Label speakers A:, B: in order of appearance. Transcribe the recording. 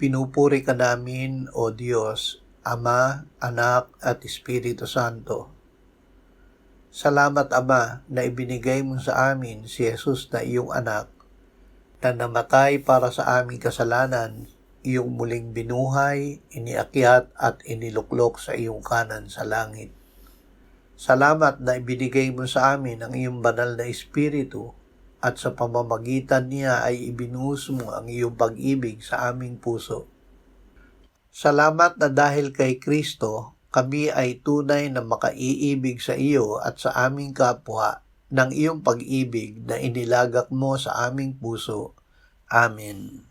A: Pinupuri ka namin, O Diyos, Ama, Anak, at Espiritu Santo. Salamat, Ama, na ibinigay mo sa amin si Jesus na iyong anak, na namatay para sa aming kasalanan, iyong muling binuhay, iniakyat at iniluklok sa iyong kanan sa langit. Salamat na ibinigay mo sa amin ang iyong banal na Espiritu, at sa pamamagitan niya ay ibinuhos mo ang iyong pag-ibig sa aming puso. Salamat na dahil kay Kristo, kami ay tunay na makaiibig sa iyo at sa aming kapwa ng iyong pag-ibig na inilagak mo sa aming puso. Amen.